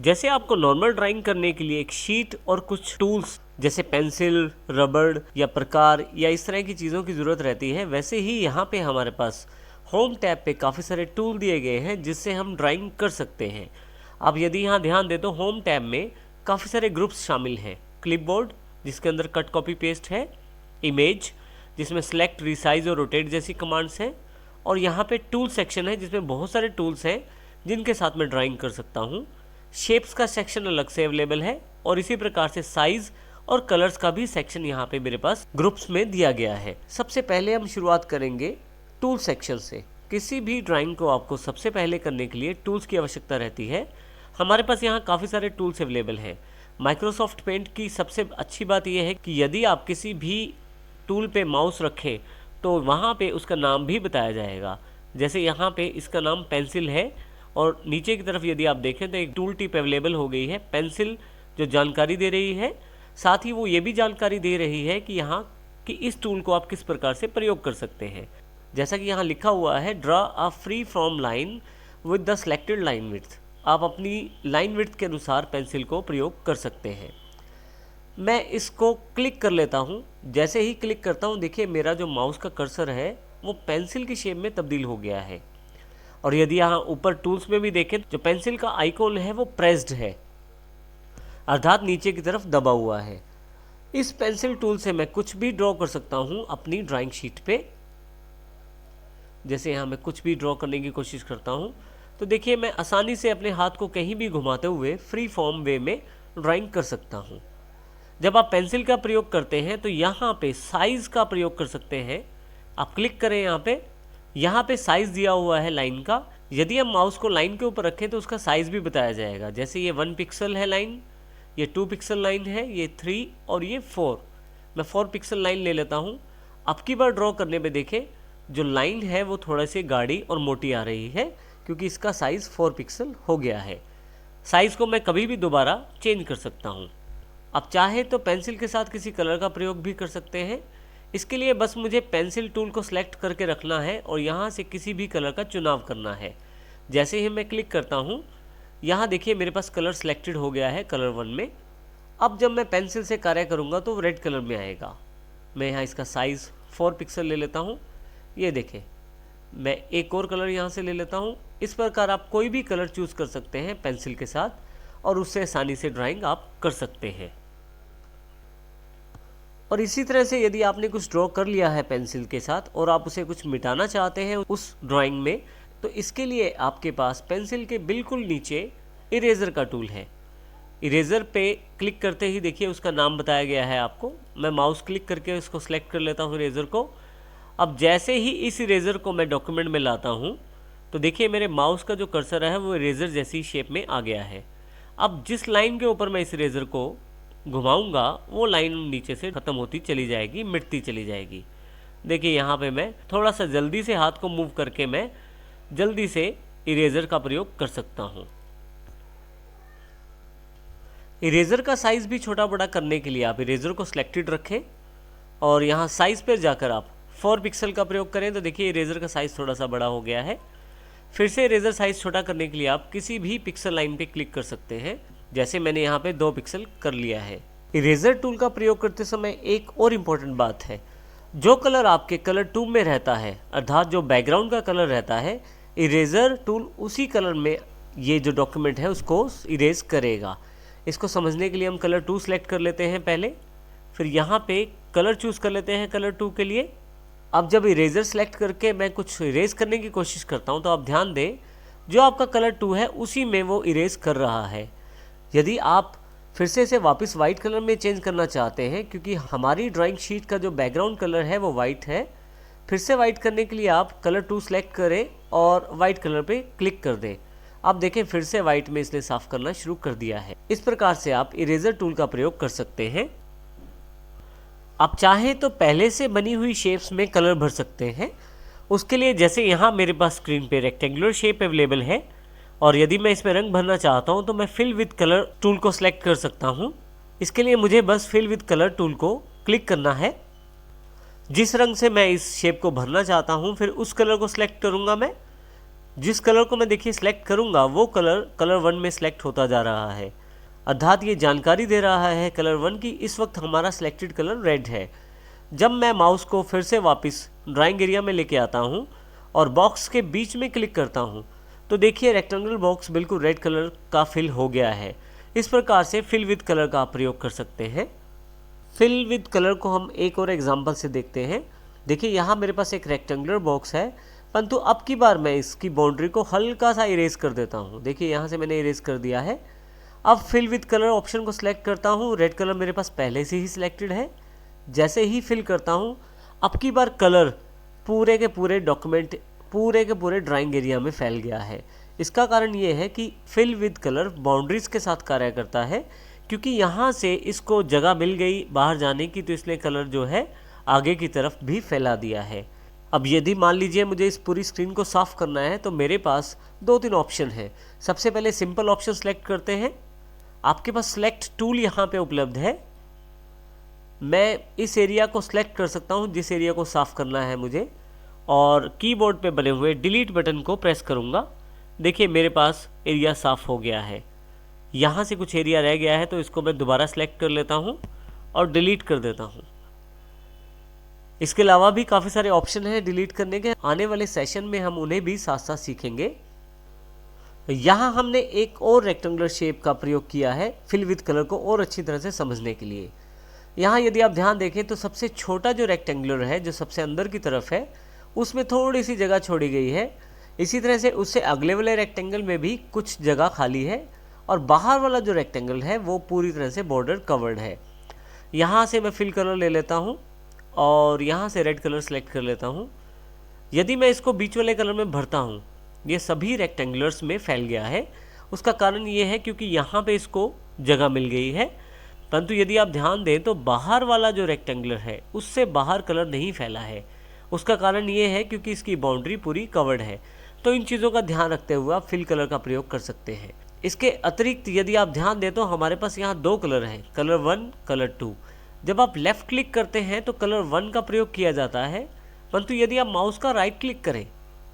जैसे आपको normal drawing करने के लिए एक शीट और कुछ टूल्स जैसे पेंसिल, रबड़ या प्रकार या इस तरह की चीज़ों की ज़रूरत रहती है, वैसे ही यहाँ पे हमारे पास होम टैब पे काफ़ी सारे टूल दिए गए हैं जिससे हम ड्राइंग कर सकते हैं। अब यदि यहाँ ध्यान दें तो होम टैब में काफ़ी सारे ग्रुप्स शामिल हैं। क्लिपबोर्ड जिसके अंदर कट कॉपी पेस्ट है, इमेज जिसमें सेलेक्ट, रिसाइज और रोटेट जैसी कमांड्स हैं, और यहाँ पे टूल सेक्शन है जिसमें बहुत सारे टूल्स हैं जिनके साथ मैं ड्राइंग कर सकता हूँ। शेप्स का सेक्शन अलग से अवेलेबल है और इसी प्रकार से साइज़ और कलर्स का भी सेक्शन यहाँ पे मेरे पास ग्रुप्स में दिया गया है। सबसे पहले हम शुरुआत करेंगे टूल सेक्शन से। किसी भी ड्राइंग को आपको सबसे पहले करने के लिए टूल्स की आवश्यकता रहती है। हमारे पास यहाँ काफ़ी सारे टूल्स अवेलेबल हैं। माइक्रोसॉफ्ट पेंट की सबसे अच्छी बात यह है कि यदि आप किसी भी टूल पे माउस रखें तो वहाँ पे उसका नाम भी बताया जाएगा। जैसे यहाँ पे इसका नाम पेंसिल है और नीचे की तरफ यदि आप देखें तो एक टूल टिप अवेलेबल हो गई है। पेंसिल जो जानकारी दे रही है, साथ ही वो ये भी जानकारी दे रही है कि यहाँ कि इस टूल को आप किस प्रकार से प्रयोग कर सकते हैं। जैसा कि यहाँ लिखा हुआ है, draw a free form line with the selected line width. आप अपनी लाइन विड्थ के अनुसार पेंसिल को प्रयोग कर सकते हैं। मैं इसको क्लिक कर लेता हूँ। जैसे ही क्लिक करता हूँ, देखिए मेरा जो माउस का कर्सर है वो पेंसिल की शेप में तब्दील हो गया है। और यदि यहाँ ऊपर टूल्स में भी देखें, जो पेंसिल का आइकॉन है वो प्रेस्ड है, अर्थात नीचे की तरफ दबा हुआ है। इस पेंसिल टूल से मैं कुछ भी ड्रॉ कर सकता हूँ अपनी ड्राइंग शीट पे। जैसे यहाँ मैं कुछ भी ड्रॉ करने की कोशिश करता हूँ तो देखिए मैं आसानी से अपने हाथ को कहीं भी घुमाते हुए फ्री फॉर्म वे में ड्राइंग कर सकता हूँ। जब आप पेंसिल का प्रयोग करते हैं तो यहाँ पे साइज़ का प्रयोग कर सकते हैं। आप क्लिक करें यहाँ पे साइज़ दिया हुआ है लाइन का। यदि हम माउस को लाइन के ऊपर रखें तो उसका साइज़ भी बताया जाएगा। जैसे ये 1 पिक्सल है लाइन, ये 2 पिक्सल लाइन है, ये 3 और ये 4। मैं 4 पिक्सल लाइन ले लेता हूँ। अब की बार ड्रॉ करने में देखें जो लाइन है वो थोड़ा सी गाढ़ी और मोटी आ रही है क्योंकि इसका साइज़ 4 पिक्सल हो गया है। साइज़ को मैं कभी भी दोबारा चेंज कर सकता हूँ। आप चाहे तो पेंसिल के साथ किसी कलर का प्रयोग भी कर सकते हैं। इसके लिए बस मुझे पेंसिल टूल को सिलेक्ट करके रखना है और यहाँ से किसी भी कलर का चुनाव करना है। जैसे ही मैं क्लिक करता हूँ, यहाँ देखिए मेरे पास कलर सिलेक्टेड हो गया है कलर 1 में। अब जब मैं पेंसिल से कार्य करूँगा तो रेड कलर में आएगा। मैं यहाँ इसका साइज़ 4 पिक्सल ले लेता हूँ। ये देखें, मैं एक और कलर यहाँ से ले लेता हूँ। इस प्रकार आप कोई भी कलर चूज़ कर सकते हैं पेंसिल के साथ और उससे आसानी से ड्राइंग आप कर सकते हैं। और इसी तरह से यदि आपने कुछ ड्रॉ कर लिया है पेंसिल के साथ और आप उसे कुछ मिटाना चाहते हैं उस ड्राइंग में, तो इसके लिए आपके पास पेंसिल के बिल्कुल नीचे इरेज़र का टूल है। इरेज़र पे क्लिक करते ही देखिए उसका नाम बताया गया है आपको। मैं माउस क्लिक करके उसको सेलेक्ट कर लेता हूँ इरेज़र को। अब जैसे ही इस इरेज़र को मैं डॉक्यूमेंट में लाता हूँ तो देखिए मेरे माउस का जो कर्सर है वो इरेज़र जैसी शेप में आ गया है। अब जिस लाइन के ऊपर मैं इस इरेज़र को घुमाऊंगा वो लाइन नीचे से ख़त्म होती चली जाएगी, मिटती चली जाएगी। देखिए यहाँ पे मैं थोड़ा सा जल्दी से हाथ को मूव करके मैं जल्दी से इरेज़र का प्रयोग कर सकता हूँ। इरेज़र का साइज़ भी छोटा बड़ा करने के लिए आप इरेज़र को सिलेक्टेड रखें और यहाँ साइज़ पर जाकर आप 4 पिक्सल का प्रयोग करें तो देखिए इरेज़र का साइज़ थोड़ा सा बड़ा हो गया है। फिर से इरेज़र साइज़ छोटा करने के लिए आप किसी भी पिक्सल लाइन पे क्लिक कर सकते हैं। जैसे मैंने यहाँ पे 2 पिक्सल कर लिया है। इरेज़र टूल का प्रयोग करते समय एक और इम्पॉर्टेंट बात है, जो कलर आपके कलर ट्यूब में रहता है, अर्थात जो बैकग्राउंड का कलर रहता है, इरेज़र टूल उसी कलर में ये जो डॉक्यूमेंट है उसको इरेज़ करेगा। इसको समझने के लिए हम कलर 2 सेलेक्ट कर लेते हैं पहले, फिर यहाँ पे कलर चूज़ कर लेते हैं कलर 2 के लिए। अब जब इरेज़र सेलेक्ट करके मैं कुछ इरेज़ करने की कोशिश करता हूँ तो आप ध्यान दें जो आपका कलर 2 है उसी में वो इरेज़ कर रहा है। यदि आप फिर से इसे वापस वाइट कलर में चेंज करना चाहते हैं, क्योंकि हमारी ड्राइंग शीट का जो बैकग्राउंड कलर है वो वाइट है, फिर से वाइट करने के लिए आप कलर 2 सेलेक्ट करें और वाइट कलर पे क्लिक कर दें। आप देखें फिर से वाइट में इसने साफ करना शुरू कर दिया है। इस प्रकार से आप इरेज़र टूल का प्रयोग कर सकते हैं। आप चाहें तो पहले से बनी हुई शेप्स में कलर भर सकते हैं। उसके लिए जैसे यहाँ मेरे पास स्क्रीन पे रेक्टेंगुलर शेप अवेलेबल है और यदि मैं इसमें रंग भरना चाहता हूँ तो मैं फिल विद कलर टूल को सिलेक्ट कर सकता हूँ। इसके लिए मुझे बस फिल विद कलर टूल को क्लिक करना है। जिस रंग से मैं इस शेप को भरना चाहता हूँ फिर उस कलर को सिलेक्ट करूँगा मैं। जिस कलर को मैं देखिए सिलेक्ट करूँगा वो कलर 1 में सिलेक्ट होता जा रहा है। अर्थात ये जानकारी दे रहा है कलर 1 की इस वक्त हमारा सिलेक्टेड कलर रेड है। जब मैं माउस को फिर से वापस ड्राइंग एरिया में लेके आता हूँ और बॉक्स के बीच में क्लिक करता हूँ तो देखिए रेक्टेंगल बॉक्स बिल्कुल रेड कलर का फिल हो गया है। इस प्रकार से फिल विद कलर का आप प्रयोग कर सकते हैं। फिल विद कलर को हम एक और एग्जांपल से देखते हैं। देखिए यहाँ मेरे पास एक रेक्टेंगुलर बॉक्स है, परंतु अब की बार मैं इसकी बाउंड्री को हल्का सा इरेज कर देता हूँ। देखिए यहाँ से मैंने इरेज कर दिया है। अब फिल विद कलर ऑप्शन को सिलेक्ट करता हूँ। रेड कलर मेरे पास पहले से ही सिलेक्टेड है। जैसे ही फिल करता हूँ अब की बार कलर पूरे के पूरे डॉक्यूमेंट पूरे के पूरे ड्राइंग एरिया में फैल गया है। इसका कारण ये है कि फिल विद कलर बाउंड्रीज के साथ कार्य करता है, क्योंकि यहाँ से इसको जगह मिल गई बाहर जाने की, तो इसलिए कलर जो है आगे की तरफ भी फैला दिया है। अब यदि मान लीजिए मुझे इस पूरी स्क्रीन को साफ़ करना है तो मेरे पास 2-3 ऑप्शन है। सबसे पहले सिंपल ऑप्शन सेलेक्ट करते हैं। आपके पास सेलेक्ट टूल यहाँ पे उपलब्ध है। मैं इस एरिया को सिलेक्ट कर सकता हूँ जिस एरिया को साफ़ करना है मुझे, और कीबोर्ड पे बने हुए डिलीट बटन को प्रेस करूँगा। देखिए मेरे पास एरिया साफ़ हो गया है। यहाँ से कुछ एरिया रह गया है तो इसको मैं दोबारा सेलेक्ट कर लेता हूँ और डिलीट कर देता हूँ। इसके अलावा भी काफ़ी सारे ऑप्शन हैं डिलीट करने के। आने वाले सेशन में हम उन्हें भी साथ साथ सीखेंगे। यहाँ हमने एक और रेक्टेंगुलर शेप का प्रयोग किया है फिल विद कलर को और अच्छी तरह से समझने के लिए। यहाँ यदि आप ध्यान देखें तो सबसे छोटा जो रेक्टेंगुलर है, जो सबसे अंदर की तरफ है, उसमें थोड़ी सी जगह छोड़ी गई है। इसी तरह से उससे अगले वाले रेक्टेंगल में भी कुछ जगह खाली है, और बाहर वाला जो रेक्टेंगल है वो पूरी तरह से बॉर्डर कवर्ड है। यहाँ से मैं फिल कलर ले लेता हूँ और यहाँ से रेड कलर सेलेक्ट कर लेता हूँ। यदि मैं इसको बीच वाले कलर में भरता हूँ, ये सभी रेक्टेंगुलर्स में फैल गया है। उसका कारण ये है क्योंकि यहाँ पे इसको जगह मिल गई है, परंतु यदि आप ध्यान दें तो बाहर वाला जो रेक्टेंगुलर है उससे बाहर कलर नहीं फैला है। उसका कारण ये है क्योंकि इसकी बाउंड्री पूरी कवर्ड है। तो इन चीज़ों का ध्यान रखते हुए आप फिल कलर का प्रयोग कर सकते हैं। इसके अतिरिक्त यदि आप ध्यान दें तो हमारे पास यहाँ 2 कलर हैं, कलर 1, कलर 2। जब आप लेफ़्ट क्लिक करते हैं तो कलर 1 का प्रयोग किया जाता है, परंतु यदि आप माउस का राइट क्लिक करें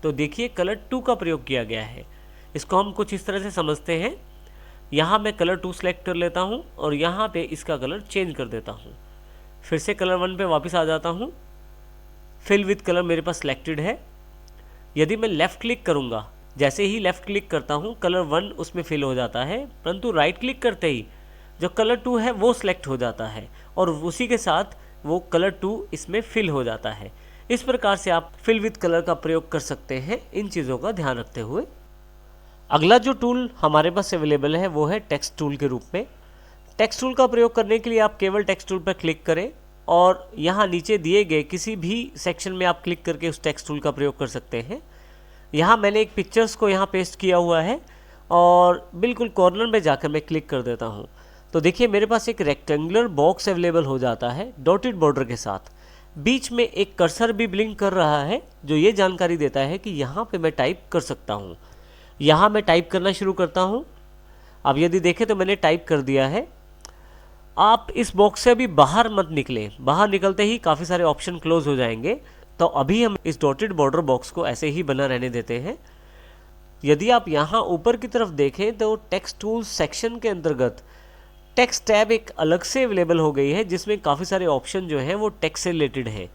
तो देखिए कलर 2 का प्रयोग किया गया है। इसको हम कुछ इस तरह से समझते हैं। यहाँ मैं कलर 2 सेलेक्ट कर लेता हूँ और यहाँ पे इसका कलर चेंज कर देता हूँ। फिर से कलर 1 पे वापस आ जाता हूँ। फिल विद कलर मेरे पास सिलेक्टेड है। यदि मैं लेफ़्ट क्लिक करूँगा, जैसे ही लेफ़्ट क्लिक करता हूँ कलर 1 उसमें फिल हो जाता है, परंतु राइट क्लिक करते ही जो कलर 2 है वो सिलेक्ट हो जाता है और उसी के साथ वो कलर 2 इसमें फिल हो जाता है। इस प्रकार से आप फिल विद कलर का प्रयोग कर सकते हैं, इन चीज़ों का ध्यान रखते हुए। अगला जो टूल हमारे पास अवेलेबल है वो है टेक्स्ट टूल के रूप में। टेक्स्ट टूल का प्रयोग करने के लिए आप केवल टेक्स्ट टूल पर क्लिक करें और यहाँ नीचे दिए गए किसी भी सेक्शन में आप क्लिक करके उस टेक्स्ट टूल का प्रयोग कर सकते हैं। यहाँ मैंने एक पिक्चर्स को यहाँ पेस्ट किया हुआ है और बिल्कुल कॉर्नर में जाकर मैं क्लिक कर देता हूँ तो देखिए मेरे पास एक रेक्टेंगुलर बॉक्स अवेलेबल हो जाता है डॉटेड बॉर्डर के साथ। बीच में एक कर्सर भी ब्लिंक कर रहा है जो ये जानकारी देता है कि यहाँ पे मैं टाइप कर सकता हूँ। यहाँ मैं टाइप करना शुरू करता हूँ। अब यदि देखें तो मैंने टाइप कर दिया है। आप इस बॉक्स से अभी बाहर मत निकलें, बाहर निकलते ही काफ़ी सारे ऑप्शन क्लोज हो जाएंगे। तो अभी हम इस डॉटेड बॉर्डर बॉक्स को ऐसे ही बना रहने देते हैं। यदि आप यहाँ ऊपर की तरफ देखें तो टेक्स्ट टूल सेक्शन के अंतर्गत टेक्स्ट टैब एक अलग से अवेलेबल हो गई है जिसमें काफ़ी सारे ऑप्शन जो हैं वो टेक्स्ट से रिलेटेड हैं,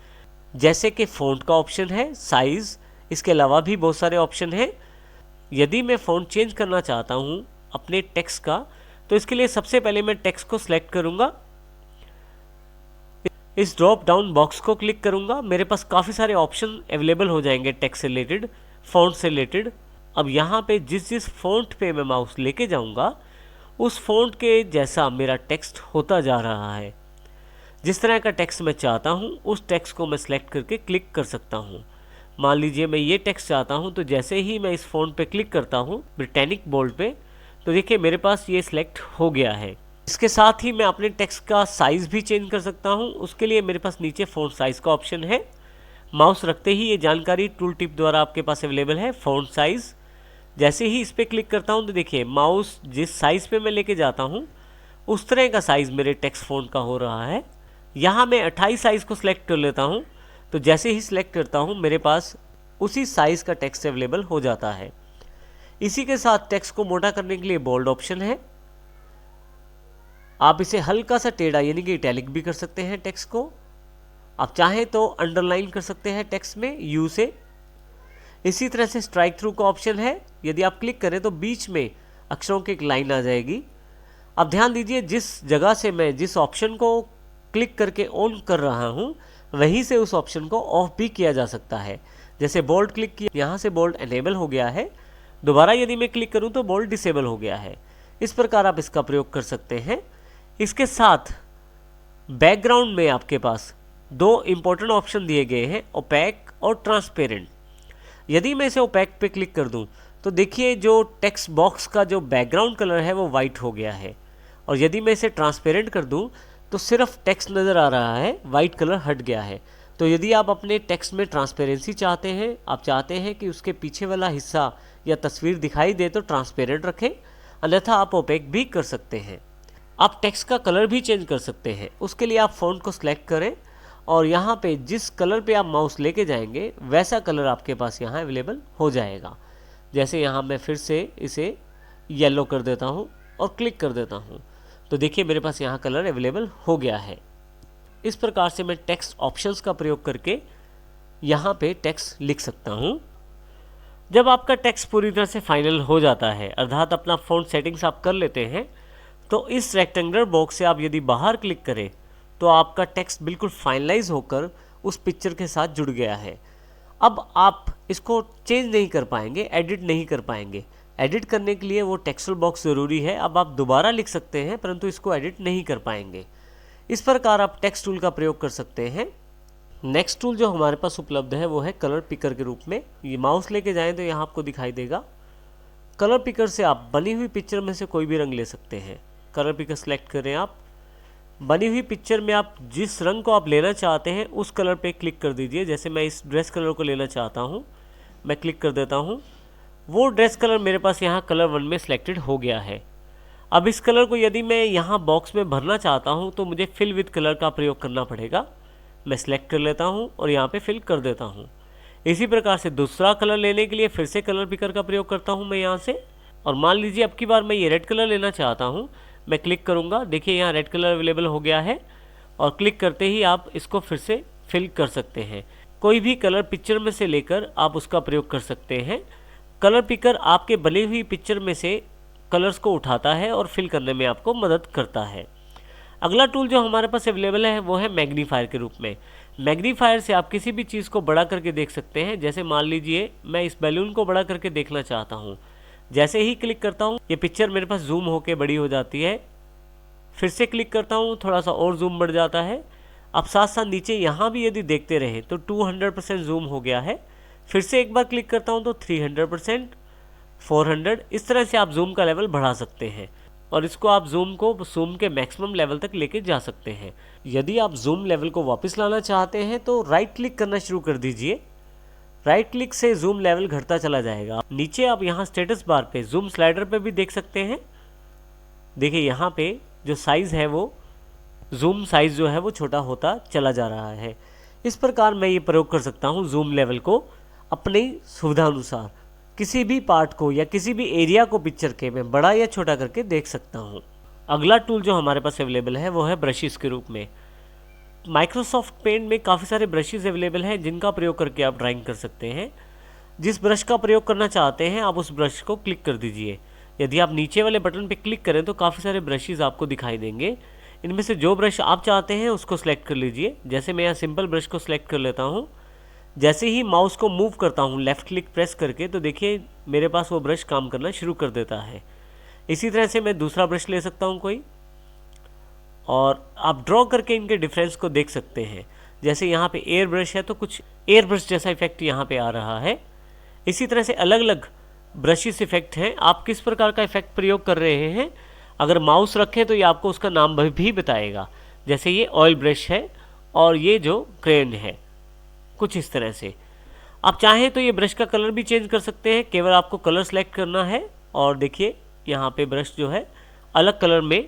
जैसे कि फ़ॉन्ट का ऑप्शन है, साइज़, इसके अलावा भी बहुत सारे ऑप्शन हैं। यदि मैं फ़ॉन्ट चेंज करना चाहता हूँ अपने टेक्स्ट का तो इसके लिए सबसे पहले मैं टेक्स्ट को सिलेक्ट करूँगा। इस ड्रॉप डाउन बॉक्स को क्लिक करूँगा। मेरे पास काफ़ी सारे ऑप्शन अवेलेबल हो जाएंगे टेक्स्ट से रिलेटेड, फ़ॉन्ट से रिलेटेड। अब यहाँ पे जिस फ़ॉन्ट पे मैं माउस लेके जाऊँगा उस फ़ॉन्ट के जैसा मेरा टेक्स्ट होता जा रहा है। जिस तरह का टेक्स्ट मैं चाहता हूँ उस टेक्स्ट को मैं सिलेक्ट करके क्लिक कर सकता हूँ। मान लीजिए मैं ये टेक्स्ट चाहता हूँ तो जैसे ही मैं इस फ़ॉन्ट पे क्लिक करता हूँ ब्रिटानिक बोल्ड पे, तो देखिए मेरे पास ये सिलेक्ट हो गया है। इसके साथ ही मैं अपने टेक्स्ट का साइज़ भी चेंज कर सकता हूँ। उसके लिए मेरे पास नीचे फ़ॉन्ट साइज़ का ऑप्शन है। माउस रखते ही ये जानकारी टूल टिप द्वारा आपके पास अवेलेबल है, फ़ॉन्ट साइज़। जैसे ही इस पर क्लिक करता हूँ तो देखिए माउस जिस साइज़ पे मैं लेके जाता हूँ उस तरह का साइज़ मेरे टेक्स्ट फ़ॉन्ट का हो रहा है। यहाँ मैं 28 साइज़ को सिलेक्ट कर लेता हूँ तो जैसे ही सिलेक्ट करता हूँ मेरे पास उसी साइज़ का टेक्स्ट अवेलेबल हो जाता है। इसी के साथ टेक्स्ट को मोटा करने के लिए बोल्ड ऑप्शन है। आप इसे हल्का सा टेढ़ा यानी कि इटैलिक भी कर सकते हैं टेक्स्ट को। आप चाहें तो अंडरलाइन कर सकते हैं टेक्स्ट में यू से। इसी तरह से स्ट्राइक थ्रू का ऑप्शन है, यदि आप क्लिक करें तो बीच में अक्षरों की एक लाइन आ जाएगी। अब ध्यान दीजिए, जिस जगह से मैं जिस ऑप्शन को क्लिक करके ऑन कर रहा हूं, वहीं से उस ऑप्शन को ऑफ भी किया जा सकता है। जैसे बोल्ड क्लिक किया, यहाँ से बोल्ड एनेबल हो गया है, दोबारा यदि मैं क्लिक करूं तो बोल्ड डिसेबल हो गया है। इस प्रकार आप इसका प्रयोग कर सकते हैं। इसके साथ बैकग्राउंड में आपके पास दो इंपॉर्टेंट ऑप्शन दिए गए हैं, ओपैक और ट्रांसपेरेंट। यदि मैं इसे ओपैक पे क्लिक कर दूं तो देखिए जो टेक्स्ट बॉक्स का जो बैकग्राउंड कलर है वो वाइट हो गया है, और यदि मैं इसे ट्रांसपेरेंट कर दूं तो सिर्फ टेक्स्ट नज़र आ रहा है, वाइट कलर हट गया है। तो यदि आप अपने टेक्स्ट में ट्रांसपेरेंसी चाहते हैं, आप चाहते हैं कि उसके पीछे वाला हिस्सा या तस्वीर दिखाई दे, तो ट्रांसपेरेंट रखें, अन्यथा आप ओपैक भी कर सकते हैं। आप टेक्स्ट का कलर भी चेंज कर सकते हैं। उसके लिए आप फ़ॉन्ट को सिलेक्ट करें और यहाँ पे जिस कलर पे आप माउस लेके जाएंगे वैसा कलर आपके पास यहाँ अवेलेबल हो जाएगा। जैसे यहाँ मैं फिर से इसे येलो कर देता हूँ और क्लिक कर देता हूँ, तो देखिए मेरे पास यहाँ कलर अवेलेबल हो गया है। इस प्रकार से मैं टेक्स्ट ऑप्शंस का प्रयोग करके यहाँ पे टेक्स्ट लिख सकता हूँ। जब आपका टेक्स्ट पूरी तरह से फाइनल हो जाता है, अर्थात अपना फ़ॉन्ट सेटिंग्स आप कर लेते हैं, तो इस रेक्टेंगुलर बॉक्स से आप यदि बाहर क्लिक करें तो आपका टेक्स्ट बिल्कुल फाइनलाइज होकर उस पिक्चर के साथ जुड़ गया है। अब आप इसको चेंज नहीं कर पाएंगे, एडिट नहीं कर पाएंगे। एडिट करने के लिए वो टेक्सचर बॉक्स ज़रूरी है। अब आप दोबारा लिख सकते हैं परंतु इसको एडिट नहीं कर पाएंगे। इस प्रकार आप टेक्स्ट टूल का प्रयोग कर सकते हैं। नेक्स्ट टूल जो हमारे पास उपलब्ध है वो है कलर पिकर के रूप में। ये माउस लेके जाएं तो यहाँ आपको दिखाई देगा। कलर पिकर से आप बनी हुई पिक्चर में से कोई भी रंग ले सकते हैं। कलर पिकर सेलेक्ट करें आप। बनी हुई पिक्चर में आप जिस रंग को आप लेना चाहते हैं उस कलर पे क्लिक कर दीजिए। जैसे मैं इस ड्रेस कलर को लेना चाहता हूँ, मैं क्लिक कर देता हूँ। वो ड्रेस कलर मेरे पास यहाँ कलर 1 में सिलेक्टेड हो गया है। अब इस कलर को यदि मैं यहाँ बॉक्स में भरना चाहता हूँ तो मुझे फिल विद कलर का प्रयोग करना पड़ेगा। मैं सिलेक्ट कर लेता हूँ और यहाँ पे फिल कर देता हूँ। इसी प्रकार से दूसरा कलर लेने के लिए फिर से कलर पिकर का प्रयोग करता हूँ मैं यहाँ से, और मान लीजिए अब की बार मैं ये रेड कलर लेना चाहता हूँ। मैं क्लिक करूँगा, देखिए यहाँ रेड कलर अवेलेबल हो गया है, और क्लिक करते ही आप इसको फिर से फिल कर सकते हैं। कोई भी कलर पिक्चर में से लेकर आप उसका प्रयोग कर सकते हैं। कलर पिकर आपके बनी हुई पिक्चर में से कलर्स को उठाता है और फिल करने में आपको मदद करता है। अगला टूल जो हमारे पास अवेलेबल है वो है मैग्नीफायर के रूप में। मैग्नीफायर से आप किसी भी चीज़ को बड़ा करके देख सकते हैं। जैसे मान लीजिए मैं इस बैलून को बड़ा करके देखना चाहता हूँ। जैसे ही क्लिक करता हूँ ये पिक्चर मेरे पास जूम होके बड़ी हो जाती है। फिर से क्लिक करता हूँ, थोड़ा सा और जूम बढ़ जाता है। अब साथ साथ नीचे यहाँ भी यदि देखते रहे तो 200% जूम हो गया है। फिर से एक बार क्लिक करता हूँ तो 300%, 400, इस तरह से आप जूम का लेवल बढ़ा सकते हैं और इसको आप जूम के मैक्सिमम लेवल तक लेके जा सकते हैं। यदि आप जूम लेवल को वापस लाना चाहते हैं तो राइट क्लिक करना शुरू कर दीजिए। राइट क्लिक से जूम लेवल घटता चला जाएगा। नीचे आप यहाँ स्टेटस बार पे जूम स्लाइडर पे भी देख सकते हैं। देखिए यहाँ पे जो साइज़ है वो जूम साइज़ जो है वो छोटा होता चला जा रहा है। इस प्रकार मैं ये प्रयोग कर सकता हूँ जूम लेवल को अपनी सुविधानुसार। किसी भी पार्ट को या किसी भी एरिया को पिक्चर के मैं बड़ा या छोटा करके देख सकता हूँ। अगला टूल जो हमारे पास अवेलेबल है वो है ब्रशेस के रूप में। माइक्रोसॉफ्ट पेंट में काफ़ी सारे ब्रशेस अवेलेबल हैं जिनका प्रयोग करके आप ड्राइंग कर सकते हैं। जिस ब्रश का प्रयोग करना चाहते हैं आप उस ब्रश को क्लिक कर दीजिए। यदि आप नीचे वाले बटन पर क्लिक करें तो काफ़ी सारे ब्रशेस आपको दिखाई देंगे। इनमें से जो ब्रश आप चाहते हैं उसको सिलेक्ट कर लीजिए। जैसे मैं यहाँ सिंपल ब्रश को सिलेक्ट कर लेता हूँ। जैसे ही माउस को मूव करता हूँ लेफ़्ट क्लिक प्रेस करके तो देखिए मेरे पास वो ब्रश काम करना शुरू कर देता है। इसी तरह से मैं दूसरा ब्रश ले सकता हूँ कोई, और आप ड्रॉ करके इनके डिफरेंस को देख सकते हैं। जैसे यहाँ पे एयर ब्रश है तो कुछ एयर ब्रश जैसा इफेक्ट यहाँ पे आ रहा है। इसी तरह से अलग अलग ब्रशेस इफेक्ट हैं। आप किस प्रकार का इफेक्ट प्रयोग कर रहे हैं, अगर माउस रखें तो ये आपको उसका नाम भी बताएगा। जैसे ये ऑयल ब्रश है और ये जो क्रेन है, कुछ इस तरह से। आप चाहें तो ये ब्रश का कलर भी चेंज कर सकते हैं। केवल आपको कलर सेलेक्ट करना है और देखिए यहाँ पे ब्रश जो है अलग कलर में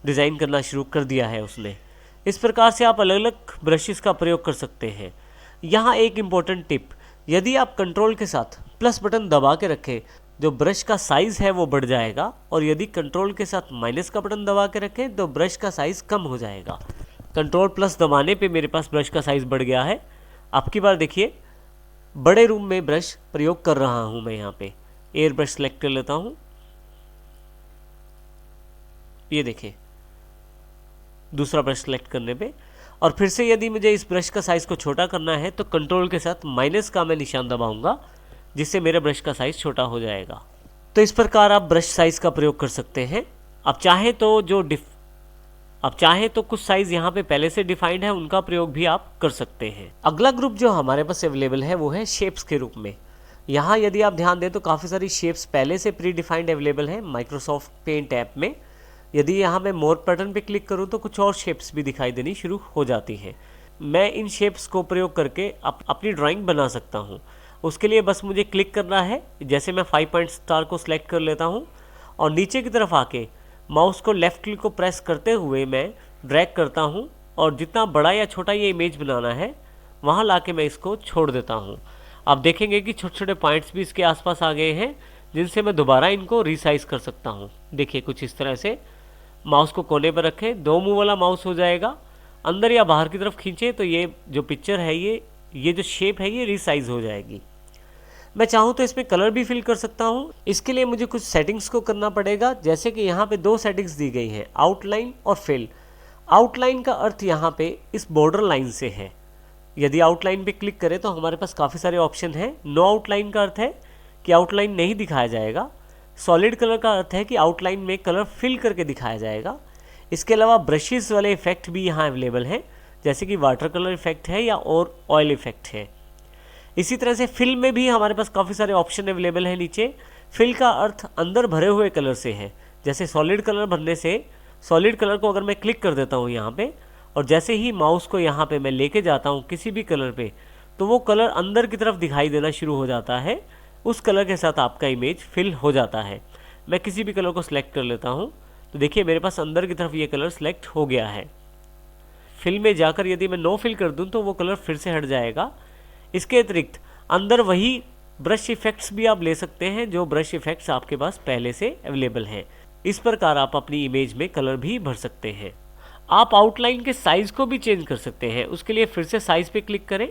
डिज़ाइन करना शुरू कर दिया है उसने। इस प्रकार से आप अलग अलग ब्रशेस का प्रयोग कर सकते हैं। यहाँ एक इम्पॉर्टेंट टिप, यदि आप कंट्रोल के साथ प्लस बटन दबा के रखें, जो ब्रश का साइज़ है वो बढ़ जाएगा, और यदि कंट्रोल के साथ माइनस का बटन दबा के रखें तो ब्रश का साइज़ कम हो जाएगा। कंट्रोल प्लस दबाने पे मेरे पास ब्रश का साइज़ बढ़ गया है। अब की बार देखिए, बड़े रूम में ब्रश प्रयोग कर रहा हूँ मैं। यहाँ पे एयर ब्रश सेलेक्ट कर लेता हूँ, ये देखिए दूसरा ब्रश सेलेक्ट करने पे। और फिर से यदि मुझे इस ब्रश का साइज़ को छोटा करना है तो कंट्रोल के साथ माइनस का मैं निशान दबाऊंगा, जिससे मेरे ब्रश का साइज़ छोटा हो जाएगा। तो इस प्रकार आप ब्रश साइज़ का प्रयोग कर सकते हैं। आप चाहें तो कुछ साइज़ यहाँ पे पहले से डिफाइंड है, उनका प्रयोग भी आप कर सकते हैं। अगला ग्रुप जो हमारे पास अवेलेबल है वो है शेप्स के रूप में। यहाँ यदि आप ध्यान दें तो काफ़ी सारी शेप्स पहले से प्री डिफाइंड अवेलेबल है माइक्रोसॉफ्ट पेंट ऐप में। यदि यहाँ मैं मोर पैटर्न पे क्लिक करूँ तो कुछ और शेप्स भी दिखाई देनी शुरू हो जाती हैं। मैं इन शेप्स को प्रयोग करके अपनी ड्राइंग बना सकता हूँ। उसके लिए बस मुझे क्लिक करना है। जैसे मैं 5 पॉइंट स्टार को सिलेक्ट कर लेता हूँ और नीचे की तरफ आके माउस को लेफ़्ट क्लिक को प्रेस करते हुए मैं ड्रैग करता हूँ, और जितना बड़ा या छोटा ये इमेज बनाना है वहाँ लाके मैं इसको छोड़ देता हूँ। आप देखेंगे कि छोटे छोटे पॉइंट्स भी इसके आसपास आ गए हैं, जिनसे मैं दोबारा इनको रीसाइज कर सकता हूँ। देखिए कुछ इस तरह से माउस को कोने पर रखें, 2 मुंह वाला माउस हो जाएगा। अंदर या बाहर की तरफ खींचे तो ये जो पिक्चर है, ये जो शेप है ये रीसाइज हो जाएगी। मैं चाहूँ तो इसमें कलर भी फिल कर सकता हूँ। इसके लिए मुझे कुछ सेटिंग्स को करना पड़ेगा, जैसे कि यहाँ पे 2 सेटिंग्स दी गई हैं, आउटलाइन और फिल। आउटलाइन का अर्थ यहाँ पे इस बॉर्डर लाइन से है। यदि आउटलाइन पे क्लिक करें तो हमारे पास काफ़ी सारे ऑप्शन हैं। नो आउटलाइन का अर्थ है कि आउटलाइन नहीं दिखाया जाएगा। सॉलिड कलर का अर्थ है कि आउटलाइन में कलर फिल करके दिखाया जाएगा। इसके अलावा ब्रशेस वाले इफेक्ट भी यहाँ अवेलेबल हैं, जैसे कि वाटर कलर इफेक्ट है या और ऑयल इफेक्ट है। इसी तरह से फिल में भी हमारे पास काफ़ी सारे ऑप्शन अवेलेबल हैं नीचे। फिल का अर्थ अंदर भरे हुए कलर से है। जैसे सॉलिड कलर भरने से, सॉलिड कलर को अगर मैं क्लिक कर देता हूँ यहाँ पे, और जैसे ही माउस को यहाँ पे मैं लेके जाता हूँ किसी भी कलर पे, तो वो कलर अंदर की तरफ दिखाई देना शुरू हो जाता है। उस कलर के साथ आपका इमेज फिल हो जाता है। मैं किसी भी कलर को सिलेक्ट कर लेता हूँ, तो देखिए मेरे पास अंदर की तरफ ये कलर सिलेक्ट हो गया है। फिल में जाकर यदि मैं नो फिल कर दूँ तो वो कलर फिर से हट जाएगा। इसके अतिरिक्त अंदर वही ब्रश इफेक्ट्स भी आप ले सकते हैं, जो ब्रश इफेक्ट्स आपके पास पहले से अवेलेबल हैं। इस प्रकार आप अपनी इमेज में कलर भी भर सकते हैं। आप आउटलाइन के साइज़ को भी चेंज कर सकते हैं। उसके लिए फिर से साइज़ पे क्लिक करें।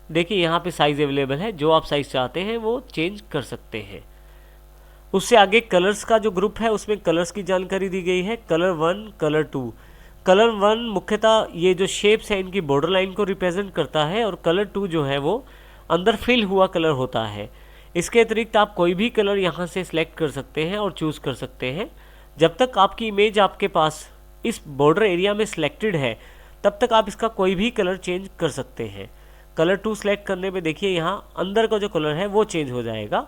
देखिए यहाँ पे साइज़ अवेलेबल है, जो आप साइज़ चाहते हैं वो चेंज कर सकते हैं। उससे आगे कलर्स का जो ग्रुप है उसमें कलर्स की जानकारी दी गई है। Colour 1, colour 2। कलर 1 मुख्यतः ये जो शेप्स है इनकी बॉर्डर लाइन को रिप्रेजेंट करता है, और कलर 2 जो है वो अंदर फिल हुआ कलर होता है। इसके अतिरिक्त आप कोई भी कलर यहाँ से सिलेक्ट कर सकते हैं और चूज़ कर सकते हैं। जब तक आपकी इमेज आपके पास इस बॉर्डर एरिया में सिलेक्टेड है तब तक आप इसका कोई भी कलर चेंज कर सकते हैं। कलर 2 सेलेक्ट करने पे देखिए यहाँ अंदर का जो कलर है वो चेंज हो जाएगा।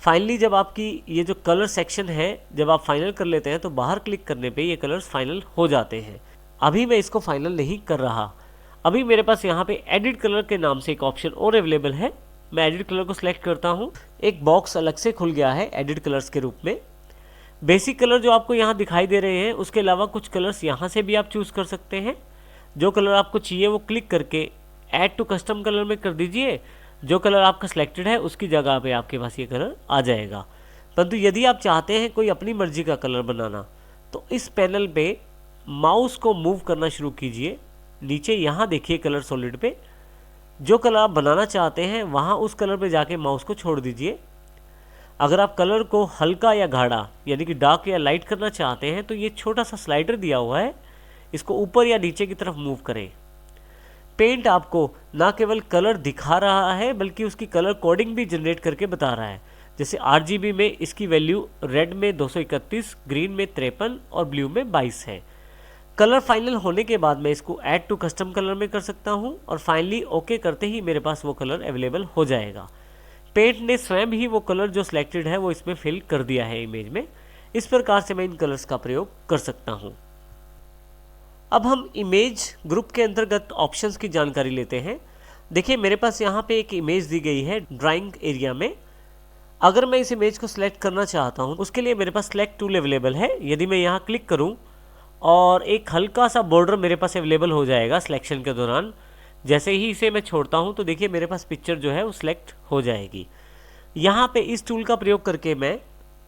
फाइनली जब आपकी ये जो कलर सेक्शन है जब आप फाइनल कर लेते हैं तो बाहर क्लिक करने पे ये कलर्स फाइनल हो जाते हैं। अभी मैं इसको फाइनल नहीं कर रहा। अभी मेरे पास यहाँ पे एडिट कलर के नाम से एक ऑप्शन और अवेलेबल है। मैं एडिट कलर को सिलेक्ट करता हूँ। एक बॉक्स अलग से खुल गया है एडिट कलर्स के रूप में। बेसिक कलर जो आपको यहाँ दिखाई दे रहे हैं उसके अलावा कुछ कलर्स यहाँ से भी आप चूज़ कर सकते हैं। जो कलर आपको चाहिए वो क्लिक करके ऐड टू कस्टम कलर में कर दीजिए। जो कलर आपका सिलेक्टेड है उसकी जगह पे आपके पास ये कलर आ जाएगा। परंतु यदि आप चाहते हैं कोई अपनी मर्जी का कलर बनाना तो इस पैनल पे माउस को मूव करना शुरू कीजिए। नीचे यहाँ देखिए कलर सॉलिड पे जो कलर आप बनाना चाहते हैं वहाँ उस कलर पे जाके माउस को छोड़ दीजिए। अगर आप कलर को हल्का या गाढ़ा यानी कि डार्क या लाइट करना चाहते हैं तो ये छोटा सा स्लाइडर दिया हुआ है, इसको ऊपर या नीचे की तरफ मूव करें। पेंट आपको ना केवल कलर दिखा रहा है बल्कि उसकी कलर कोडिंग भी जनरेट करके बता रहा है। जैसे RGB में इसकी वैल्यू रेड में 231, ग्रीन में 53 और ब्लू में 22 है। कलर फाइनल होने के बाद मैं इसको ऐड टू कस्टम कलर में कर सकता हूं और फाइनली ओके करते ही मेरे पास वो कलर अवेलेबल हो जाएगा। पेंट ने स्वयं ही वो कलर जो सिलेक्टेड है वो इसमें फिल कर दिया है इमेज में। इस प्रकार से मैं इन कलर्स का प्रयोग कर सकता हूं। अब हम इमेज ग्रुप के अंतर्गत ऑप्शंस की जानकारी लेते हैं। देखिए मेरे पास यहाँ पे एक इमेज दी गई है ड्राइंग एरिया में। अगर मैं इस इमेज को सिलेक्ट करना चाहता हूँ उसके लिए मेरे पास सिलेक्ट टूल अवेलेबल है। यदि मैं यहाँ क्लिक करूँ और एक हल्का सा बॉर्डर मेरे पास अवेलेबल हो जाएगा सिलेक्शन के दौरान। जैसे ही इसे मैं छोड़ता हूँ तो देखिए मेरे पास पिक्चर जो है वो सिलेक्ट हो जाएगी। यहाँ पे इस टूल का प्रयोग करके मैं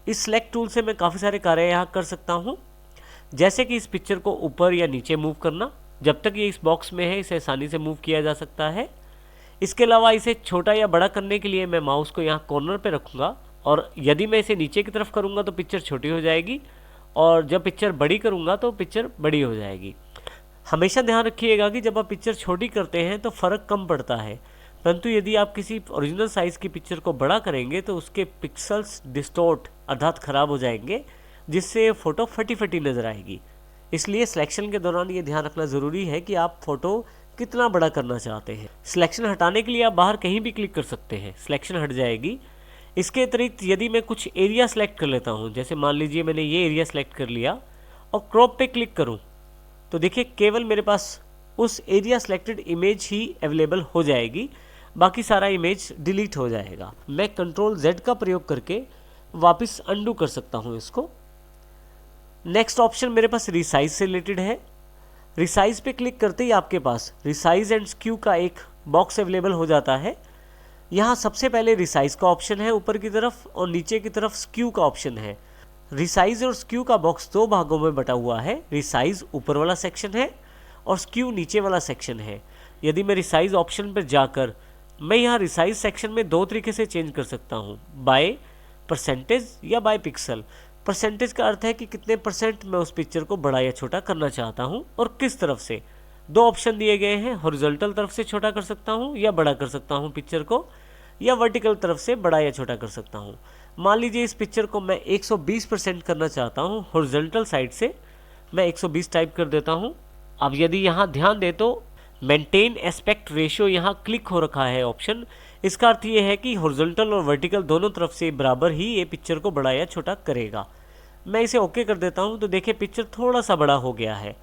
इस सिलेक्ट टूल से मैं काफ़ी सारे कार्य यहाँ कर सकता हूँ, जैसे कि इस पिक्चर को ऊपर या नीचे मूव करना। जब तक ये इस बॉक्स में है इसे आसानी से मूव किया जा सकता है। इसके अलावा इसे छोटा या बड़ा करने के लिए मैं माउस को यहाँ कॉर्नर पे रखूँगा, और यदि मैं इसे नीचे की तरफ करूँगा तो पिक्चर छोटी हो जाएगी, और जब पिक्चर बड़ी करूँगा तो पिक्चर बड़ी हो जाएगी। हमेशा ध्यान रखिएगा कि जब आप पिक्चर छोटी करते हैं तो फ़र्क कम पड़ता है, परंतु यदि आप किसी ओरिजिनल साइज़ की पिक्चर को बड़ा करेंगे तो उसके पिक्सल्स डिस्टॉर्ट अर्थात ख़राब हो जाएंगे, जिससे फ़ोटो फटी फटी नज़र आएगी। इसलिए सिलेक्शन के दौरान ये ध्यान रखना ज़रूरी है कि आप फ़ोटो कितना बड़ा करना चाहते हैं। सिलेक्शन हटाने के लिए आप बाहर कहीं भी क्लिक कर सकते हैं, सिलेक्शन हट जाएगी। इसके अतिरिक्त यदि मैं कुछ एरिया सेलेक्ट कर लेता हूँ, जैसे मान लीजिए मैंने ये एरिया सेलेक्ट कर लिया और क्रॉप पे क्लिक करूँ, तो देखिए केवल मेरे पास उस एरिया सेलेक्टेड इमेज ही अवेलेबल हो जाएगी, बाकी सारा इमेज डिलीट हो जाएगा। मैं कंट्रोल Z का प्रयोग करके वापस अंडू कर सकता हूँ इसको। नेक्स्ट ऑप्शन मेरे पास रिसाइज से रिलेटेड है। रिसाइज पे क्लिक करते ही आपके पास रिसाइज एंड स्क्यू का एक बॉक्स अवेलेबल हो जाता है। यहाँ सबसे पहले रिसाइज का ऑप्शन है ऊपर की तरफ, और नीचे की तरफ स्क्यू का ऑप्शन है। रिसाइज और स्क्यू का बॉक्स दो भागों में बटा हुआ है। रिसाइज ऊपर वाला सेक्शन है और स्क्यू नीचे वाला सेक्शन है। यदि मैं रिसाइज ऑप्शन पर जाकर मैं यहाँ रिसाइज सेक्शन में दो तरीके से चेंज कर सकता हूँ, बाय परसेंटेज या बाय पिक्सल। परसेंटेज का अर्थ है कि कितने परसेंट मैं उस पिक्चर को बड़ा या छोटा करना चाहता हूँ और किस तरफ से। दो ऑप्शन दिए गए हैं, हॉरिजॉन्टल तरफ से छोटा कर सकता हूँ या बड़ा कर सकता हूँ पिक्चर को, या वर्टिकल तरफ से बड़ा या छोटा कर सकता हूँ। मान लीजिए इस पिक्चर को मैं 120% करना चाहता हूँ, हॉरिजॉन्टल साइड से मैं 120 टाइप कर देता हूँ। अब यदि यहाँ ध्यान दे तो मेंटेन एस्पेक्ट रेशियो यहाँ क्लिक हो रखा है ऑप्शन। इसका अर्थ ये है कि हॉरिजॉन्टल और वर्टिकल दोनों तरफ से बराबर ही ये पिक्चर को बड़ा या छोटा करेगा। मैं इसे ओके कर देता हूँ तो देखिए पिक्चर थोड़ा सा बड़ा हो गया है।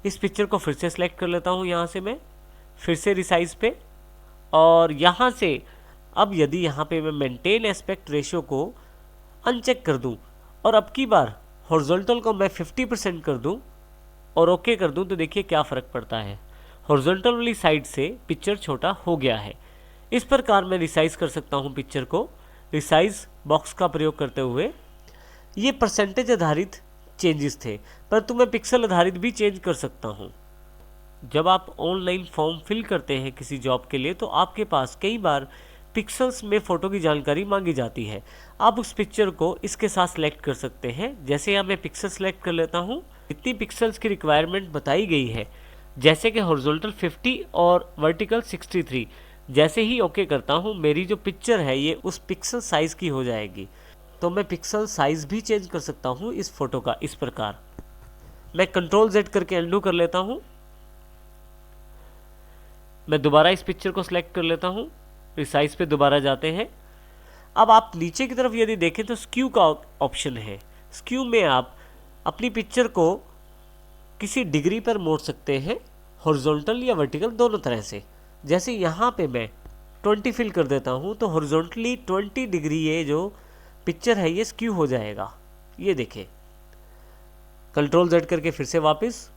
इस पिक्चर को फिर से सिलेक्ट कर लेता हूँ, यहाँ से मैं फिर से रिसाइज पे, और यहाँ से अब यदि यहाँ पे मैं मेंटेन एस्पेक्ट रेशियो को अनचेक कर दूँ और अब की बार हॉरिजॉन्टल को मैं 50% कर दूँ और ओके कर दूँ, तो देखिए क्या फ़र्क पड़ता है। हॉरिजॉन्टल वाली साइड से पिक्चर छोटा हो गया है। इस प्रकार मैं रिसाइज कर सकता हूँ पिक्चर को रिसाइज बॉक्स का प्रयोग करते हुए। ये परसेंटेज आधारित चेंजेस थे, परंतु मैं पिक्सल आधारित भी चेंज कर सकता हूँ। जब आप ऑनलाइन फॉर्म फिल करते हैं किसी जॉब के लिए तो आपके पास कई बार पिक्सल्स में फ़ोटो की जानकारी मांगी जाती है। आप उस पिक्चर को इसके साथ सेलेक्ट कर सकते हैं। जैसे यहाँ मैं पिक्सल सेलेक्ट कर लेता हूँ, इतनी पिक्सल्स की रिक्वायरमेंट बताई गई है, जैसे कि हॉरिजॉन्टल 50 और वर्टिकल 63। जैसे ही ओके करता हूँ मेरी जो पिक्चर है ये उस पिक्सल साइज़ की हो जाएगी। तो मैं पिक्सल साइज़ भी चेंज कर सकता हूँ इस फोटो का। इस प्रकार मैं कंट्रोल Z करके अंडू कर लेता हूँ। मैं दोबारा इस पिक्चर को सिलेक्ट कर लेता हूँ, रिसाइज पे दोबारा जाते हैं। अब आप नीचे की तरफ यदि देखें तो स्क्यू का ऑप्शन है। स्क्यू में आप अपनी पिक्चर को किसी डिग्री पर मोड़ सकते हैं, हॉरिजॉन्टल या वर्टिकल दोनों तरह से। जैसे यहाँ पे मैं 20 फिल कर देता हूँ तो हॉरिजॉन्टली 20 डिग्री ये जो पिक्चर है ये स्क्यू हो जाएगा। ये देखें, कंट्रोल Z करके फिर से वापस,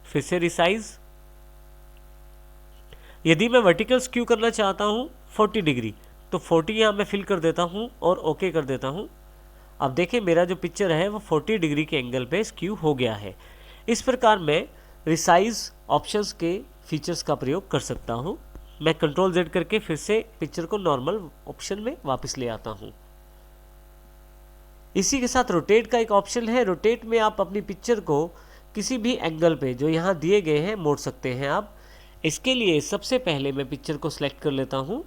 फिर से रिसाइज। यदि मैं वर्टिकल स्क्यू करना चाहता हूँ 40 डिग्री तो 40 यहाँ मैं फिल कर देता हूँ और ओके कर देता हूँ। अब देखें मेरा जो पिक्चर है वो 40 डिग्री के एंगल पे स्क्यू हो गया है। इस प्रकार मैं रिसाइज ऑप्शंस के फीचर्स का प्रयोग कर सकता हूँ। मैं कंट्रोल Z करके फिर से पिक्चर को नॉर्मल ऑप्शन में वापस ले आता हूँ। इसी के साथ रोटेट का एक ऑप्शन है। रोटेट में आप अपनी पिक्चर को किसी भी एंगल पे जो यहाँ दिए गए हैं मोड़ सकते हैं आप। इसके लिए सबसे पहले मैं पिक्चर को सिलेक्ट कर लेता हूँ,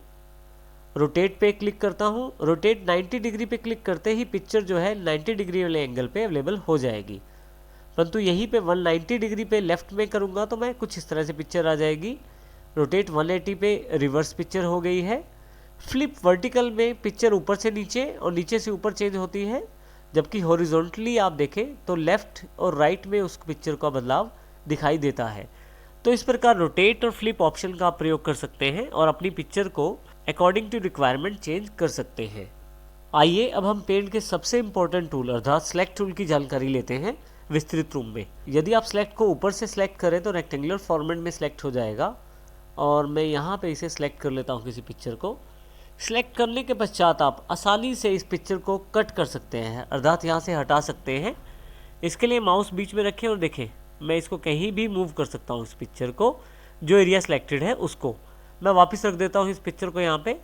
रोटेट पे क्लिक करता हूँ। रोटेट 90 डिग्री पे क्लिक करते ही पिक्चर जो है 90 डिग्री वाले एंगल पे अवेलेबल हो जाएगी। परंतु यहीं पे 190 डिग्री पे लेफ्ट में करूँगा तो मैं कुछ इस तरह से पिक्चर आ जाएगी। रोटेट 180 पे रिवर्स पिक्चर हो गई है। फ्लिप वर्टिकल में पिक्चर ऊपर से नीचे और नीचे से ऊपर चेंज होती है, जबकि हॉरिजॉन्टली आप देखें तो लेफ्ट और राइट में उस पिक्चर का बदलाव दिखाई देता है। तो इस प्रकार रोटेट और फ्लिप ऑप्शन का आप प्रयोग कर सकते हैं और अपनी पिक्चर को अकॉर्डिंग टू रिक्वायरमेंट चेंज कर सकते हैं। आइए अब हम पेंट के सबसे इंपॉर्टेंट टूल अर्थात सेलेक्ट टूल की जानकारी लेते हैं विस्तृत रूप में। यदि आप सेलेक्ट को ऊपर से सेलेक्ट करें तो रेक्टेंगुलर फॉर्मेट में सेलेक्ट हो जाएगा, और मैं यहाँ पे इसे सिलेक्ट कर लेता हूँ किसी पिक्चर को। सिलेक्ट करने के पश्चात आप आसानी से इस पिक्चर को कट कर सकते हैं, अर्थात यहाँ से हटा सकते हैं। इसके लिए माउस बीच में रखें और देखें मैं इसको कहीं भी मूव कर सकता हूँ। इस पिक्चर को जो एरिया सिलेक्टेड है उसको मैं वापस रख देता हूँ इस पिक्चर को यहाँ पे,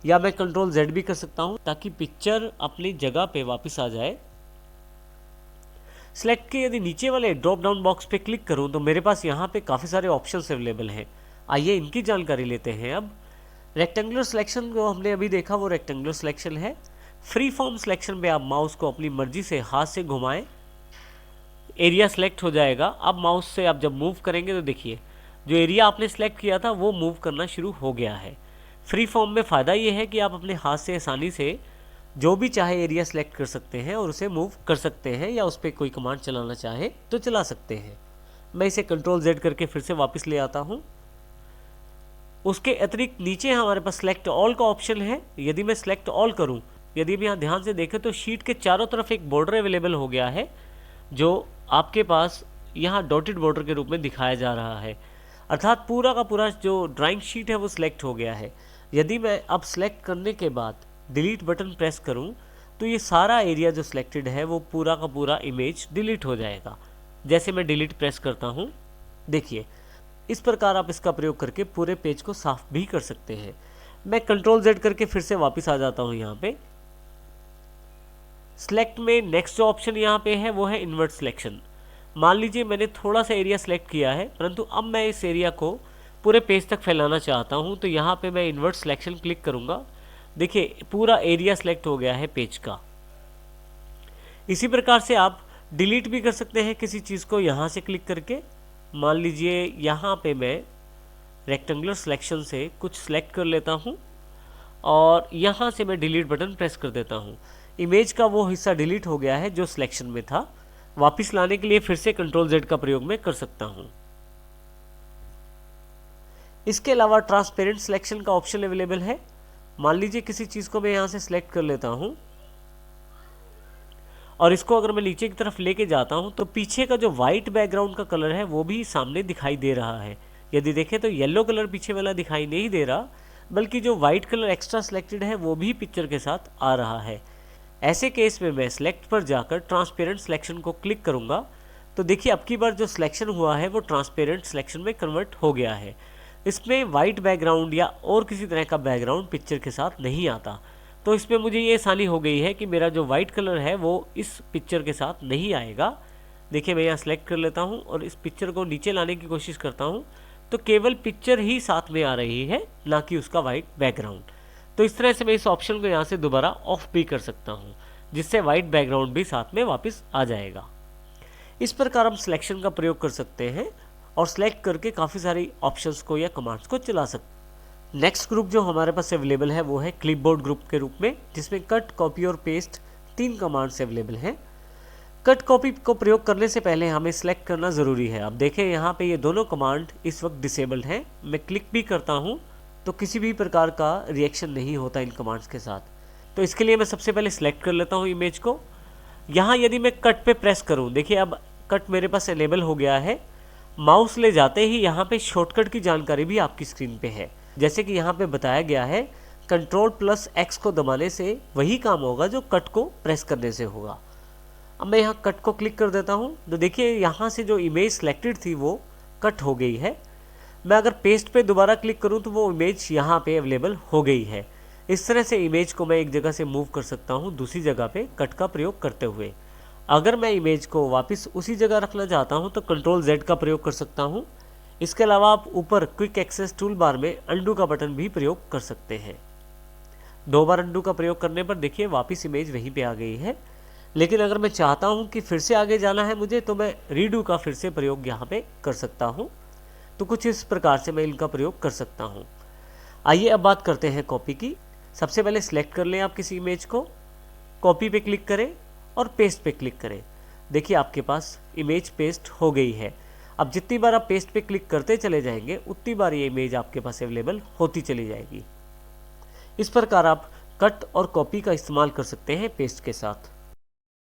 या मैं कंट्रोल Z भी कर सकता हूँ ताकि पिक्चर अपनी जगह पे वापस आ जाए। सिलेक्ट के यदि नीचे वाले ड्रॉप डाउन बॉक्स पे क्लिक करूँ तो मेरे पास यहाँ पे काफ़ी सारे ऑप्शंस अवेलेबल हैं। आइए इनकी जानकारी लेते हैं। अब रेक्टेंगुलर सिलेक्शन जो हमने अभी देखा वो रेक्टेंगुलर सिलेक्शन है। फ्री फॉर्म सिलेक्शन पे आप माउस को अपनी मर्जी से हाथ से घुमाएं, एरिया सेलेक्ट हो जाएगा। अब माउस से आप जब मूव करेंगे तो देखिए जो एरिया आपने सेलेक्ट किया था वो मूव करना शुरू हो गया है। फ्री फॉर्म में फ़ायदा ये है कि आप अपने हाथ से आसानी से जो भी चाहे एरिया सेलेक्ट कर सकते हैं और उसे मूव कर सकते हैं, या उस पर कोई कमांड चलाना चाहे तो चला सकते हैं। मैं इसे कंट्रोल Z करके फिर से वापस ले आता हूँ। उसके अतिरिक्त नीचे हमारे पास सेलेक्ट ऑल का ऑप्शन है। यदि मैं सेलेक्ट ऑल करूँ, यदि हम यहाँ ध्यान से देखें तो शीट के चारों तरफ एक बॉर्डर अवेलेबल हो गया है जो आपके पास यहाँ डॉटेड बॉर्डर के रूप में दिखाया जा रहा है, अर्थात पूरा का पूरा जो ड्राइंग शीट है वो सिलेक्ट हो गया है। यदि मैं अब सेलेक्ट करने के बाद डिलीट बटन प्रेस करूं तो ये सारा एरिया जो सिलेक्टेड है वो पूरा का पूरा इमेज डिलीट हो जाएगा। जैसे मैं डिलीट प्रेस करता हूं, देखिए इस प्रकार आप इसका प्रयोग करके पूरे पेज को साफ भी कर सकते हैं। मैं कंट्रोल Z करके फिर से वापस आ जाता हूं। यहाँ पे सिलेक्ट में नेक्स्ट जो ऑप्शन यहाँ पे है वो है इन्वर्ट सिलेक्शन। मान लीजिए मैंने थोड़ा सा एरिया सेलेक्ट किया है, परंतु अब मैं इस एरिया को पूरे पेज तक फैलाना चाहता हूँ, तो यहाँ पे मैं इन्वर्ट सिलेक्शन क्लिक करूँगा। देखिए पूरा एरिया सेलेक्ट हो गया है पेज का। इसी प्रकार से आप डिलीट भी कर सकते हैं किसी चीज़ को यहाँ से क्लिक करके। मान लीजिए यहाँ पे मैं रेक्टेंगुलर सिलेक्शन से कुछ सेलेक्ट कर लेता हूँ और यहाँ से मैं डिलीट बटन प्रेस कर देता हूँ। इमेज का वो हिस्सा डिलीट हो गया है जो सिलेक्शन में था। वापस लाने के लिए फिर से कंट्रोल Z का प्रयोग मैं कर सकता हूँ। इसके अलावा ट्रांसपेरेंट सिलेक्शन का ऑप्शन अवेलेबल है। मान लीजिए किसी चीज़ को मैं यहाँ से सिलेक्ट कर लेता हूँ और इसको अगर मैं नीचे की तरफ लेके जाता हूँ तो पीछे का जो वाइट बैकग्राउंड का कलर है वो भी सामने दिखाई दे रहा है। यदि देखें तो येलो कलर पीछे वाला दिखाई नहीं दे रहा, बल्कि जो वाइट कलर एक्स्ट्रा सिलेक्टेड है वो भी पिक्चर के साथ आ रहा है। ऐसे केस में मैं सिलेक्ट पर जाकर ट्रांसपेरेंट सिलेक्शन को क्लिक करूँगा तो देखिए अब की बार जो सिलेक्शन हुआ है वो ट्रांसपेरेंट सिलेक्शन में कन्वर्ट हो गया है। इसमें वाइट बैकग्राउंड या और किसी तरह का बैकग्राउंड पिक्चर के साथ नहीं आता। तो इसमें मुझे ये आसानी हो गई है कि मेरा जो वाइट कलर है वो इस पिक्चर के साथ नहीं आएगा। देखिए मैं यहाँ सेलेक्ट कर लेता हूँ और इस पिक्चर को नीचे लाने की कोशिश करता हूँ तो केवल पिक्चर ही साथ में आ रही है, ना कि उसका वाइट बैकग्राउंड। तो इस तरह से मैं इस ऑप्शन को यहाँ से दोबारा ऑफ भी कर सकता हूँ, जिससे वाइट बैकग्राउंड भी साथ में वापस आ जाएगा। इस प्रकार हम सिलेक्शन का प्रयोग कर सकते हैं और सेलेक्ट करके काफ़ी सारी ऑप्शंस को या कमांड्स को चला सकते हैं। नेक्स्ट ग्रुप जो हमारे पास अवेलेबल है वो है क्लिपबोर्ड ग्रुप के रूप में, जिसमें कट, कॉपी और पेस्ट 3 कमांड्स अवेलेबल हैं। कट कॉपी को प्रयोग करने से पहले हमें सेलेक्ट करना ज़रूरी है। अब देखें यहाँ पे ये दोनों कमांड इस वक्त डिसेबल्ड हैं। मैं क्लिक भी करता हूँ तो किसी भी प्रकार का रिएक्शन नहीं होता इन कमांड्स के साथ। तो इसके लिए मैं सबसे पहले सिलेक्ट कर लेता हूँ इमेज को। यहाँ यदि मैं कट पे प्रेस करूँ, देखिए अब कट मेरे पास अवेलेबल हो गया है। माउस ले जाते ही यहाँ पे शॉर्टकट की जानकारी भी आपकी स्क्रीन पे है। जैसे कि यहाँ पे बताया गया है, Ctrl+X को दबाने से वही काम होगा जो कट को प्रेस करने से होगा। अब मैं यहाँ कट को क्लिक कर देता हूँ तो देखिए यहाँ से जो इमेज सेलेक्टेड थी वो कट हो गई है। मैं अगर पेस्ट पे दोबारा क्लिक करूँ तो वो इमेज यहाँ पे अवेलेबल हो गई है। इस तरह से इमेज को मैं एक जगह से मूव कर सकता हूँ दूसरी जगह पे कट का प्रयोग करते हुए। अगर मैं इमेज को वापस उसी जगह रखना चाहता हूँ तो कंट्रोल Z का प्रयोग कर सकता हूँ। इसके अलावा आप ऊपर क्विक एक्सेस टूल बार में अंडू का बटन भी प्रयोग कर सकते हैं। 2 बार अंडू का प्रयोग करने पर देखिए वापस इमेज वहीं पे आ गई है। लेकिन अगर मैं चाहता हूँ कि फिर से आगे जाना है मुझे, तो मैं रीडू का फिर से प्रयोग यहाँ पे कर सकता हूँ। तो कुछ इस प्रकार से मैं इनका प्रयोग कर सकता हूँ। आइए अब बात करते हैं कॉपी की। सबसे पहले सिलेक्ट कर लें आप किसी इमेज को, कॉपी पे क्लिक करें और पेस्ट पे क्लिक करें। देखिए आपके पास इमेज पेस्ट हो गई है। अब जितनी बार आप पेस्ट पे क्लिक करते चले जाएंगे उतनी बार ये इमेज आपके पास अवेलेबल होती चली जाएगी। इस प्रकार आप कट और कॉपी का इस्तेमाल कर सकते हैं पेस्ट के साथ।